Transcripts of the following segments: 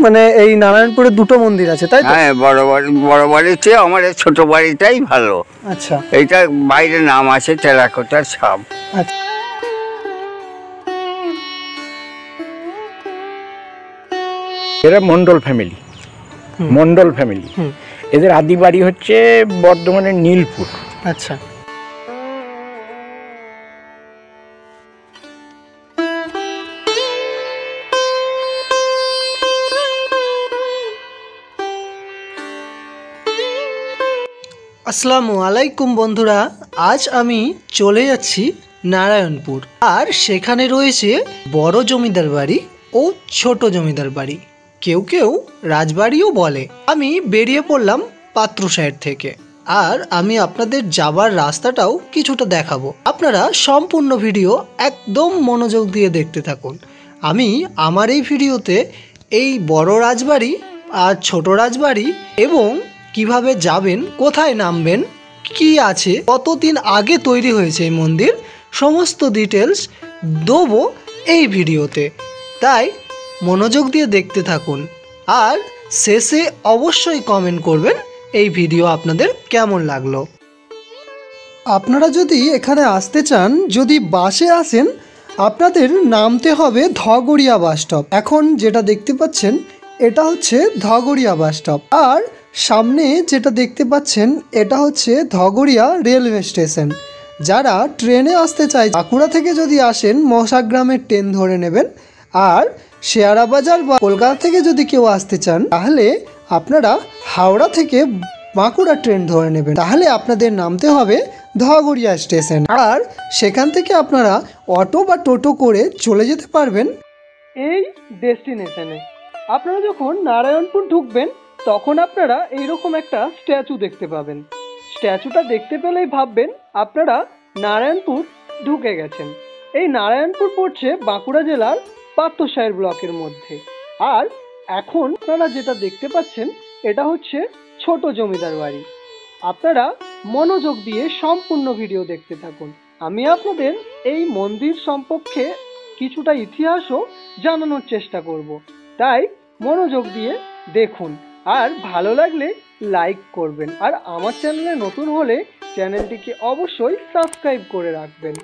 মানে এই নারায়ণপুরে দুটো মন্দির আছে তাই তো? হ্যাঁ, বড় বাড়ির চেয়ে আমার ছোট বাড়িটাই ভালো। আচ্ছা, এইটা বাইরে নাম আছে টেরাকোটার ছাপ। আচ্ছা। এরা মন্ডল ফ্যামিলি, এদের আদি বাড়ি হচ্ছে বর্ধমানের নীলপুর। আচ্ছা, আসসালামু আলাইকুম বন্ধুরা, আজ আমি চলে যাচ্ছি নারায়ণপুর। আর সেখানে রয়েছে বড় জমিদার বাড়ি ও ছোট জমিদার বাড়ি, কেউ কেউ রাজবাড়িও বলে। আমি বেরিয়ে পড়লাম পাত্রসাহের থেকে, আর আমি আপনাদের যাবার রাস্তাটাও কিছুটা দেখাবো। আপনারা সম্পূর্ণ ভিডিও একদম মনোযোগ দিয়ে দেখতে থাকুন। আমি আমার এই ভিডিওতে এই বড় রাজবাড়ি আর ছোট রাজবাড়ি এবং কিভাবে যাবেন, কোথায় নামবেন, কি আছে, কতদিন আগে তৈরি হয়েছে এই মন্দির, সমস্ত ডিটেলস দেবো এই ভিডিওতে। তাই মনোযোগ দিয়ে দেখতে থাকুন, আর শেষে অবশ্যই কমেন্ট করবেন এই ভিডিও আপনাদের কেমন লাগলো। আপনারা যদি এখানে আসতে চান, যদি বাসে আসেন, আপনাদের নামতে হবে ধগড়িয়া বাস স্টপ। এখন যেটা দেখতে পাচ্ছেন এটা হচ্ছে ধগড়িয়া বাস স্টপ, আর সামনে যেটা দেখতে পাচ্ছেন এটা হচ্ছে ধগড়িয়া রেলওয়ে স্টেশন। যারা ট্রেনে আসতে চায়, বাঁকুড়া থেকে যদি আসেন মশাগ্রামের ট্রেন ধরে নেবেন, আর শেয়ারা বাজার বা কলকাতা থেকে যদি কেউ আসতে চান তাহলে আপনারা হাওড়া থেকে বাঁকুড়া ট্রেন ধরে নেবেন। তাহলে আপনাদের নামতে হবে ধগড়িয়া স্টেশন, আর সেখান থেকে আপনারা অটো বা টোটো করে চলে যেতে পারবেন এই ডেস্টিনেশনে। আপনারা যখন নারায়ণপুর ঢুকবেন তখন আপনারা এইরকম একটা স্ট্যাচু দেখতে পাবেন। স্ট্যাচুটা দেখতে পেলেই ভাববেন আপনারা নারায়ণপুর ঢুকে গেছেন। এই নারায়ণপুর পড়ছে বাঁকুড়া জেলার পাত্রসাহের ব্লকের মধ্যে। আর এখন আপনারা যেটা দেখতে পাচ্ছেন এটা হচ্ছে ছোট জমিদার বাড়ি। আপনারা মনোযোগ দিয়ে সম্পূর্ণ ভিডিও দেখতে থাকুন। আমি আপনাদের এই মন্দির সম্পর্কে কিছুটা ইতিহাসও জানানোর চেষ্টা করব, তাই মনোযোগ দিয়ে দেখুন। আর ভালো লাগলে লাইক করবেন, আর আমার চ্যানেলে নতুন হলে চ্যানেলটিকে অবশ্যই সাবস্ক্রাইব করে রাখবেন।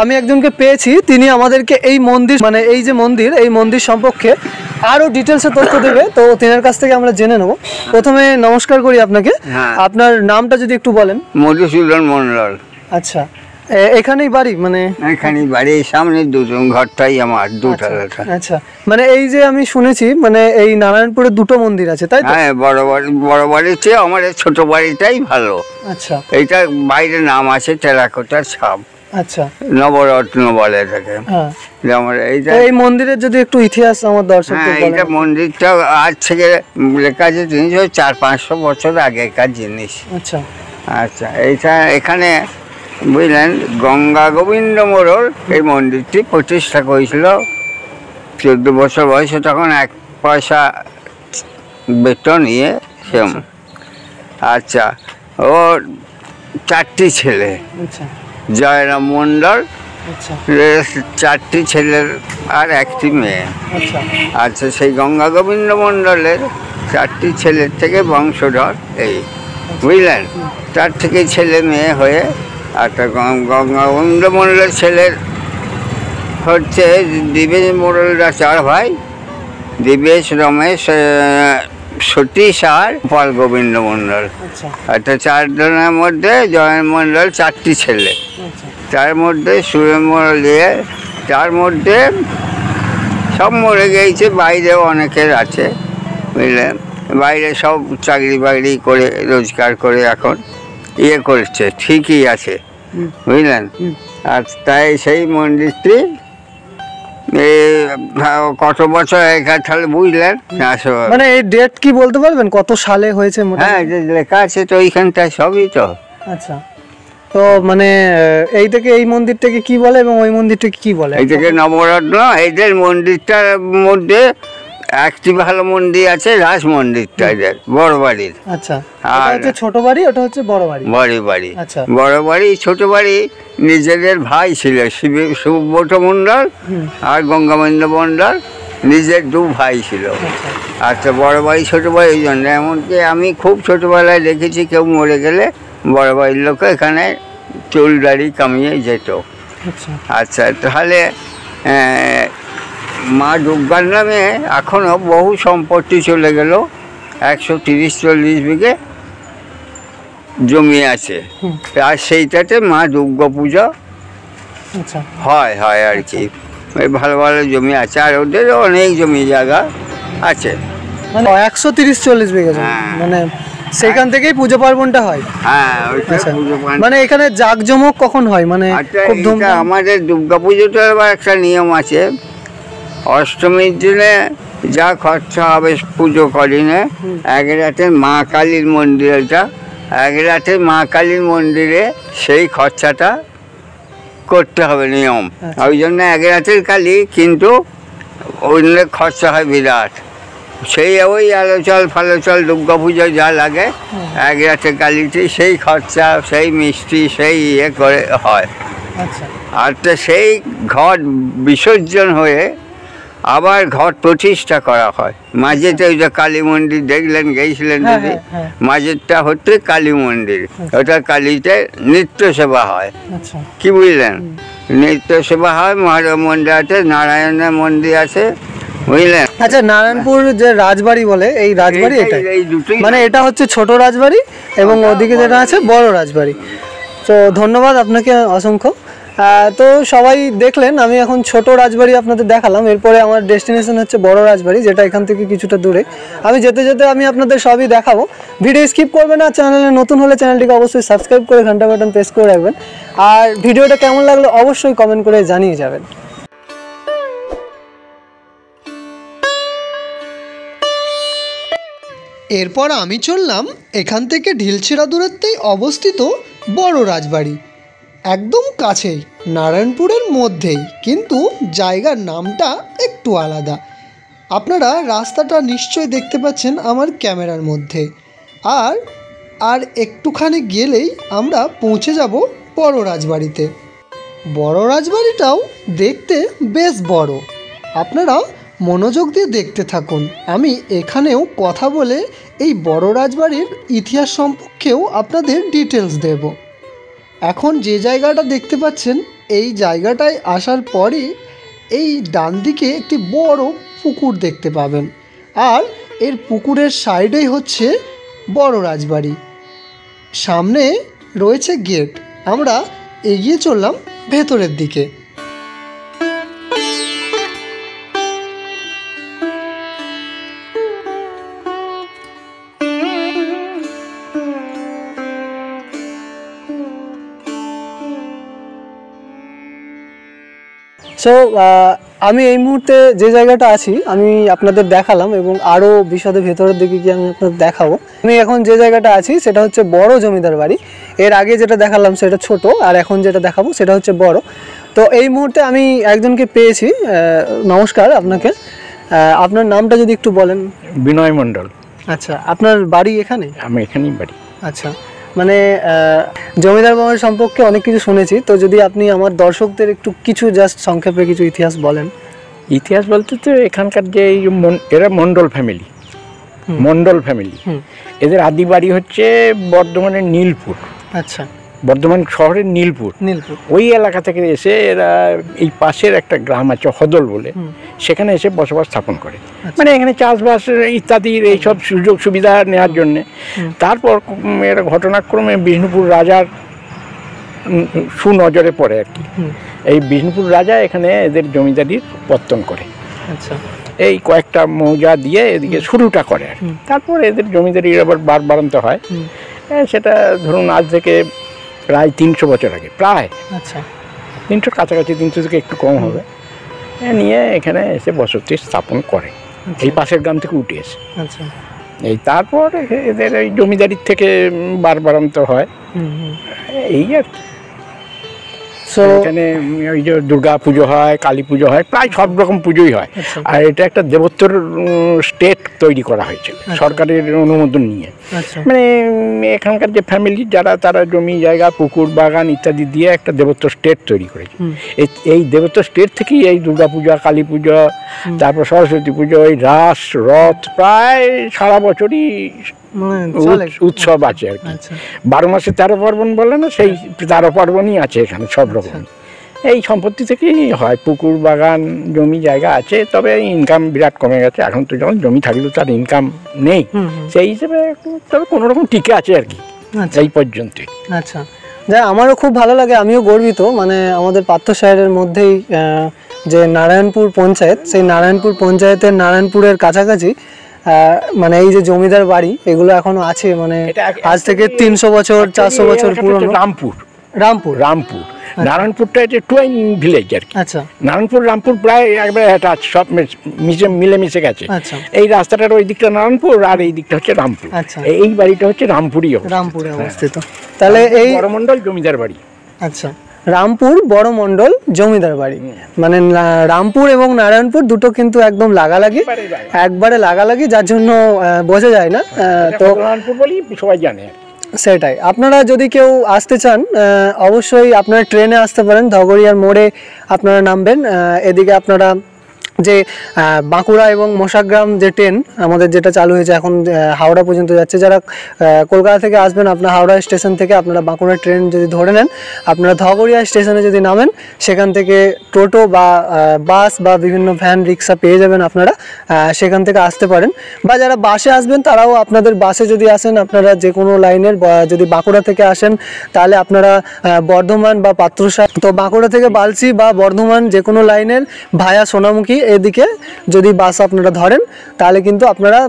আমি একজনকে পেয়েছি, তিনি আমাদেরকে এই মন্দির মানে এই যে মন্দির, এই মন্দির সম্পর্কে আরো ডিটেলসে তথ্য দেবে। তো তেনার কাছ থেকে আমরা জেনে নেব। প্রথমে নমস্কার করি আপনাকে। আপনার নামটা যদি একটু বলেন। মধুসূদন মন্ডল। আচ্ছা, এখানেই বাড়ি? মানে এখানেই বাড়ি, সামনে দুটো ঘরটাই আমার, দুতলাটা। আচ্ছা, মানে এই যে আমি শুনেছি মানে এই নারায়ণপুরে দুটো মন্দির আছে তাই তো? হ্যাঁ, বড় বাড়ির চেয়ে আমার ছোট বাড়িটাই ভালো। আচ্ছা, এইটা বাইরে নাম আছে টেরাকোটার ছাপ। আচ্ছা, নবরত্ন বলে থাকে। হ্যাঁ, আমার এইটা এই মন্দিরের যদি একটু ইতিহাস আমার দর্শকদের বলেন। এইটা মন্দিরটা আজ থেকে লেখা আছে 400-500 বছর আগেকার জিনিস। আচ্ছা, আচ্ছা, এইটা এখানে বুঝলেন গঙ্গা গোবিন্দ মোড়ল এই মন্দিরটি প্রতিষ্ঠা করেছিল। 14 বছর বয়সে তখন 1 পয়সা বেতন নিয়ে সেম। আচ্ছা, ওর 4টি ছেলে। আচ্ছা, জয়রাম মন্ডল, আচ্ছা, 4টি ছেলের আর 1টি মেয়ে। আচ্ছা, আচ্ছা, সেই গঙ্গা গোবিন্দ মন্ডলের 4টি ছেলের থেকে বংশধর এই, বুঝলেন? তার থেকে ছেলে মেয়ে হয়ে একটা গঙ্গা গোবিন্দ মন্ডলের ছেলের হচ্ছে দিবেশ মোড়লরা 4 ভাই, দিবেশ, রমেশ, সতীশ আর পাল গোবিন্দ মন্ডল। আচ্ছা, 4 জনের মধ্যে জয় মন্ডল 4টি ছেলে, তার মধ্যে সুরেন মন্ডল দিয়ে, তার মধ্যে সব মরে গিয়েছে, বাইরেও অনেকের আছে, বুঝলেন? বাইরে সব চাকরি বাকরি করে রোজগার করে এখন ইয়ে করছে, ঠিকই আছে, বুঝলেন? আর তাই সেই মন্দিরটি কত বছর আগেকার তাহলে বুঝলেন? মানে এই ডেট কি বলতে পারবেন কত সালে হয়েছে? হ্যাঁ, লেখা আছে তো এইখানটায় সবই তো। আচ্ছা, তো মানে এই থেকে এই মন্দিরটাকে কি বলে এবং ওই মন্দিরটাকে কি বলে? এই থেকে নবরত্ন, এদের মন্দিরটার মধ্যে একটি ভালো মন্দির আছে, রাজ মন্দিরটা এদের বড় বাড়ির। আচ্ছা, আর এটা হচ্ছে ছোট বাড়ি, ওটা হচ্ছে বড় বাড়ি। বড় বাড়ি, আচ্ছা। বড় বাড়ি ছোট বাড়ি নিজেদের ভাই ছিল, সুব্রত মণ্ডল আর গঙ্গাবন্ধু মণ্ডল, নিজের দু ভাই ছিল। আচ্ছা, বড় বাড়ি ছোট বাড়ি এই জন্য, এমনকি আমি খুব ছোটবেলায় দেখেছি কেউ মরে গেলে বড় বাড়ির লোক এখানে চুল দাড়ি কামিয়ে যেত। আচ্ছা, তাহলে মা দুর্গার নামে এখনও বহু সম্পত্তি চলে গেল, 130-40 বিঘে জমি আছে, আর সেইটাতে মা দুর্গা পূজা হয় আর কি। ওই ভালো ভালো জমি আছে, আর ওদের অনেক জমি জায়গা আছে, মানে 130-40 বিঘা জমি, মানে সেখান থেকেই পুজো পার্বণটা হয়। হ্যাঁ, পুজো পার্বণ। মানে এখানে জাঁকজমক কখন হয়? মানে খুব ধুমধাম। আমাদের দুর্গা পুজোটার আবার একটা নিয়ম আছে, অষ্টমীর দিনে যা খরচা হবে পুজো করিনে, এক রাতে মা কালীর মন্দিরটা, এক রাতে মা কালীর মন্দিরে সেই খরচাটা করতে হবে নিয়ম। ওই জন্য এক রাতের কালী, কিন্তু অন্য খরচা হয় বিরাট। সেই ওই আলোচল ফালোচল দুর্গা পুজো যা লাগে এক রাতে কালীতে সেই খরচা, সেই মিষ্টি, সেই ইয়ে করে হয়। আর তো সেই ঘট বিসর্জন হয়ে আবার ঘট প্রতিষ্ঠা করা হয়। মাঝেতে ওই যে কালী মন্দির দেখলেন, গেছিলেন যদি, মাঝেরটা হচ্ছে কালী মন্দির, ওটা কালীতে নিত্য সেবা হয়। কি বুঝলেন? নিত্য সেবা হয়। মহাদেব মন্দির আছে, নারায়ণের মন্দির আছে, বুঝলেন? আচ্ছা, নারায়ণপুর যে রাজবাড়ি বলে, এই রাজবাড়ি এটা, মানে এটা হচ্ছে ছোট রাজবাড়ি এবং ওদিকে যেটা আছে বড় রাজবাড়ি। তো ধন্যবাদ আপনাকে অসংখ্য। তো সবাই দেখলেন, আমি এখন ছোট রাজবাড়ি আপনাদের দেখালাম, এরপরে আমার ডেস্টিনেশন হচ্ছে বড় রাজবাড়ি, যেটা এখান থেকে কিছুটা দূরে। আমি যেতে যেতে আমি আপনাদের সবই দেখাবো। ভিডিও স্কিপ করবেন না, চ্যানেলে নতুন হলে চ্যানেলটিকে অবশ্যই সাবস্ক্রাইব করে ঘন্টা বাটন প্রেস করে রাখবেন, আর ভিডিওটা কেমন লাগলো অবশ্যই কমেন্ট করে জানিয়ে যাবেন। এরপর আমি চললাম এখান থেকে ঢিলছিড়া দূরত্বেই অবস্থিত বড় রাজবাড়ি, একদম কাছেই, নারায়ণপুরের মধ্যেই, কিন্তু জায়গার নামটা একটু আলাদা। আপনারা রাস্তাটা নিশ্চয়ই দেখতে পাচ্ছেন আমার ক্যামেরার মধ্যে। আর একটুখানি গেলেই আমরা পৌঁছে যাব বড় রাজবাড়িতে। বড় রাজবাড়িটাও দেখতে বেশ বড়, আপনারা মনোযোগ দিয়ে দেখতে থাকুন। আমি এখানেও কথা বলে এই বড় রাজবাড়ির ইতিহাস সম্পর্কেও আপনাদের ডিটেলস দেব। এখন যে জায়গাটা দেখতে পাচ্ছেন, এই জায়গাটায় আসার পরই এই ডান দিকে একটি বড় পুকুর দেখতে পাবেন, আর এর পুকুরের সাইডেই হচ্ছে বড় রাজবাড়ি। সামনে রয়েছে গেট। আমরা এগিয়ে চললাম ভেতরের দিকে। সো আমি এই মুহূর্তে যে জায়গাটা আছি আমি আপনাদের দেখালাম, এবং আরও বিশদে ভেতরের দিকে গিয়ে আমি আপনাদের দেখাবো। আমি এখন যে জায়গাটা আছি সেটা হচ্ছে বড় জমিদার বাড়ি। এর আগে যেটা দেখালাম সেটা ছোট, আর এখন যেটা দেখাবো সেটা হচ্ছে বড়। তো এই মুহূর্তে আমি একজনকে পেয়েছি। নমস্কার আপনাকে, আপনার নামটা যদি একটু বলেন। বিনয় মণ্ডল। আচ্ছা, আপনার বাড়ি এখানে? আমি এখানেই বাড়ি। আচ্ছা, মানে জমিদার বাড়ির সম্পর্কে অনেক কিছু শুনেছি, তো যদি আপনি আমার দর্শকদের একটু কিছু জাস্ট সংক্ষেপে কিছু ইতিহাস বলেন। ইতিহাস বলতে তো এখানকার যে এরা মণ্ডল ফ্যামিলি, মণ্ডল ফ্যামিলি, এদের আদি বাড়ি হচ্ছে বর্ধমানের নীলপুর। আচ্ছা, বর্ধমান শহরের নীলপুর। ওই এলাকা থেকে এসে এরা এই পাশের একটা গ্রাম আছে হদল বলে, সেখানে এসে বসবাস স্থাপন করে। মানে এখানে চাষবাস ইত্যাদির এইসব সুযোগ সুবিধা নেওয়ার জন্যে। তারপর এরা ঘটনাক্রমে বিষ্ণুপুর রাজার সুনজরে পড়ে আর কি। এই বিষ্ণুপুর রাজা এখানে এদের জমিদারির পত্তন করে। আচ্ছা, এই কয়েকটা মৌজা দিয়ে এদিকে শুরুটা করে আর তারপর এদের জমিদারির আবার বাড়ান্ত হয়। সেটা ধরুন আজ থেকে প্রায় 300 বছর আগে, প্রায়। আচ্ছা, 300 কাছাকাছি, 300 থেকে একটু কম হবে, নিয়ে এখানে এসে বসতি স্থাপন করে। এই পাশের গ্রাম থেকে উঠে এসে। আচ্ছা, এই তারপর এদের এই জমিদারির থেকে বাড়ান্ত হয়। এই আর কি। সো এখানে ওই যে দুর্গা পুজো হয়, কালী পুজো হয়, প্রায় সব রকম পুজোই হয়। আর এটা একটা দেবোত্তর স্টেট তৈরি করা হয়েছিল সরকারের অনুমোদন নিয়ে। মানে এখানকার যে ফ্যামিলি যারা, তারা জমি জায়গা পুকুর বাগান ইত্যাদি দিয়ে একটা দেবোত্তর স্টেট তৈরি করেছে। এই দেবোত্তর স্টেট থেকেই এই দুর্গা পূজা, কালী পুজো, তারপর সরস্বতী পুজো, এই রাস রথ প্রায় সারা বছরই উৎসব আছে আর কি। 12 মাসে 13 পার্বণ বলে না, সেই 13 পার্বণই আছে এখানে সব রকম। এই সম্পত্তি থেকেই হয়, পুকুর বাগান জমি জায়গা আছে, তবে ইনকাম বিরাট কমে গেছে এখন। তো যখন জমি থাকলেও তার ইনকাম নেই, সেই হিসেবে তবে কোনো রকম টিকে আছে আর কি এই পর্যন্তই। আচ্ছা, যাই আমারও খুব ভালো লাগে, আমিও গর্বিত। মানে আমাদের পার্থ শহরের মধ্যেই যে নারায়ণপুর পঞ্চায়েত, সেই নারায়ণপুর পঞ্চায়েতের নারায়ণপুরের কাছাকাছি মানে এই যে জমিদার বাড়ি এগুলো এখনো আছে। মানে আজ থেকে 300 বছর 400 বছর পুরনো। রামপুর রামপুর রামপুর নারায়ণপুরটা হচ্ছে টুয়াইন ভিলেজ আর কি। আচ্ছা, নারায়ণপুর রামপুর প্রায় একবারে অ্যাটাচ, সব মিলেমিশে গেছে। আচ্ছা, এই রাস্তাটার ওই দিকটা নারায়ণপুর আর এই দিকটা হচ্ছে রামপুর। আচ্ছা, এই বাড়িটা হচ্ছে রামপুরই, রামপুরে অবস্থিত। তাহলে এই বড়মন্ডল জমিদার বাড়ি। আচ্ছা, রামপুর বড় মন্ডল জমিদার বাড়ি, মানে রামপুর এবং নারায়ণপুর দুটো কিন্তু একদম লাগালাগি, একবারে লাগালাগি, যার জন্য বোঝা যায় না। তো রামপুর বলি সবাই জানে। সেটাই, আপনারা যদি কেউ আসতে চান অবশ্যই আপনারা ট্রেনে আসতে পারেন, ধগড়িয়ার মোড়ে আপনারা নামবেন। এদিকে আপনারা যে বাঁকুড়া এবং মশাগ্রাম যে ট্রেন আমাদের যেটা চালু হয়েছে এখন হাওড়া পর্যন্ত যাচ্ছে, যারা কলকাতা থেকে আসবেন আপনার হাওড়া স্টেশন থেকে আপনারা বাঁকুড়া ট্রেন যদি ধরে নেন, আপনারা ধগড়িয়া স্টেশনে যদি নামেন, সেখান থেকে টোটো বা বাস বা বিভিন্ন ভ্যান রিক্সা পেয়ে যাবেন, আপনারা সেখান থেকে আসতে পারেন। বা যারা বাসে আসবেন তারাও আপনাদের বাসে যদি আসেন, আপনারা যে কোনো লাইনের, যদি বাঁকুড়া থেকে আসেন তাহলে আপনারা বর্ধমান বা পাত্রসার, তো বাঁকুড়া থেকে বালসি বা বর্ধমান যে কোনো লাইনের ভায়া সোনামুখী এদিকে যদি বাস আপনারা ধরেন, তাহলে কিন্তু আপনারা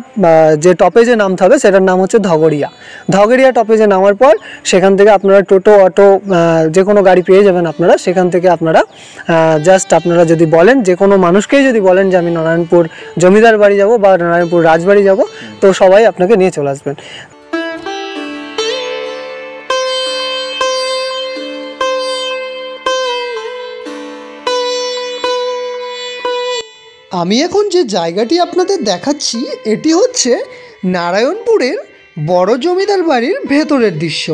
যে টপেজে নামতে হবে সেটার নাম হচ্ছে ধগড়িয়া। ধগড়িয়া টপেজে নামার পর সেখান থেকে আপনারা টোটো, অটো যে কোনো গাড়ি পেয়ে যাবেন আপনারা। সেখান থেকে আপনারা জাস্ট আপনারা যদি বলেন, যে কোনো মানুষকেই যদি বলেন যে আমি নারায়ণপুর জমিদার বাড়ি যাব বা নারায়ণপুর রাজবাড়ি যাব, তো সবাই আপনাকে নিয়ে চলে আসবেন। আমি এখন যে জায়গাটি আপনাদের দেখাচ্ছি এটি হচ্ছে নারায়ণপুরের বড় জমিদার বাড়ির ভেতরের দৃশ্য।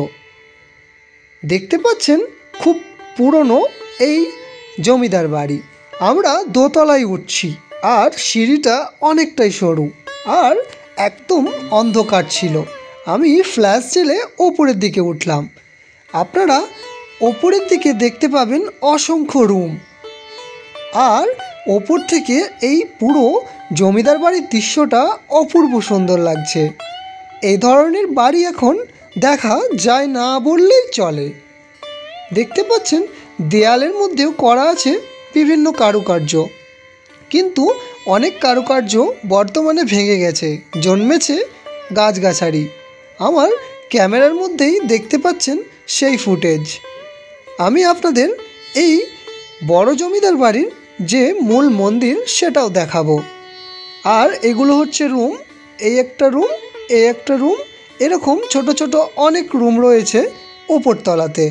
দেখতে পাচ্ছেন খুব পুরনো এই জমিদার বাড়ি। আমরা দোতলায় উঠছি আর সিঁড়িটা অনেকটাই সরু আর একদম অন্ধকার ছিল। আমি ফ্ল্যাশ জেলে ওপরের দিকে উঠলাম। আপনারা ওপরের দিকে দেখতে পাবেন অসংখ্য রুম, আর ওপর থেকে এই পুরো জমিদার বাড়ির দৃশ্যটা অপূর্ব সুন্দর লাগছে। এই ধরনের বাড়ি এখন দেখা যায় না বললেই চলে। দেখতে পাচ্ছেন দেয়ালের মধ্যেও করা আছে বিভিন্ন কারুকার্য, কিন্তু অনেক কারুকার্য বর্তমানে ভেঙে গেছে, জন্মেছে গাছগাছালি। আমার ক্যামেরার মধ্যেই দেখতে পাচ্ছেন সেই ফুটেজ। আমি আপনাদের এই বড় জমিদার বাড়ির যে মূল মন্দির সেটাও দেখাবো। আর এগুলো হচ্ছে রুম, এই একটা রুম, এই একটা রুম, এরকম ছোট ছোট অনেক রুম রয়েছে উপরতলাতে।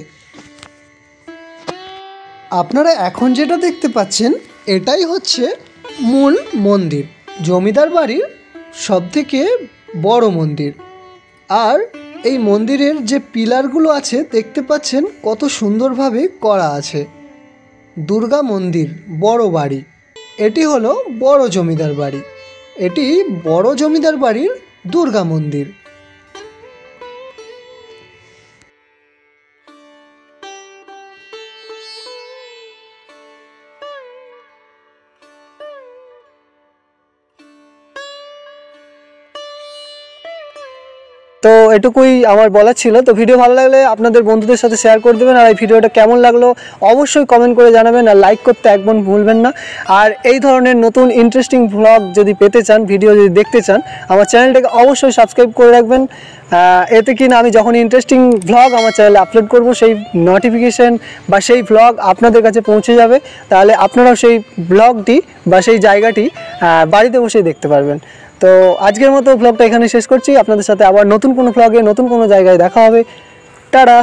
আপনারা এখন যেটা দেখতে পাচ্ছেন এটাই হচ্ছে মূল মন্দির, জমিদার বাড়ির সবথেকে বড় মন্দির। আর এই মন্দিরের যে পিলারগুলো আছে দেখতে পাচ্ছেন কত সুন্দরভাবে করা আছে। দুর্গা মন্দির, বড় বাড়ি, এটি হলো বড় জমিদার বাড়ি। এটি বড় জমিদার বাড়ির দুর্গা মন্দির। তো এটুকুই আমার বলার ছিল। তো ভিডিও ভালো লাগলে আপনাদের বন্ধুদের সাথে শেয়ার করে দেবেন, আর এই ভিডিওটা কেমন লাগলো অবশ্যই কমেন্ট করে জানাবেন, আর লাইক করতে একদম ভুলবেন না। আর এই ধরনের নতুন ইন্টারেস্টিং ভ্লগ যদি পেতে চান, ভিডিও যদি দেখতে চান, আমার চ্যানেলটাকে অবশ্যই সাবস্ক্রাইব করে রাখবেন। এতে কি না আমি যখন ইন্টারেস্টিং ভ্লগ আমার চ্যানেলে আপলোড করব, সেই নোটিফিকেশান বা সেই ভ্লগ আপনাদের কাছে পৌঁছে যাবে। তাহলে আপনারাও সেই ভ্লগটি বা সেই জায়গাটি বাড়িতে বসেই দেখতে পারবেন। তো আজকের মতো ভ্লগটা এখানে শেষ করছি। আপনাদের সাথে আবার নতুন কোনো ভ্লগে নতুন কোনো জায়গায় দেখা হবে। টাটা।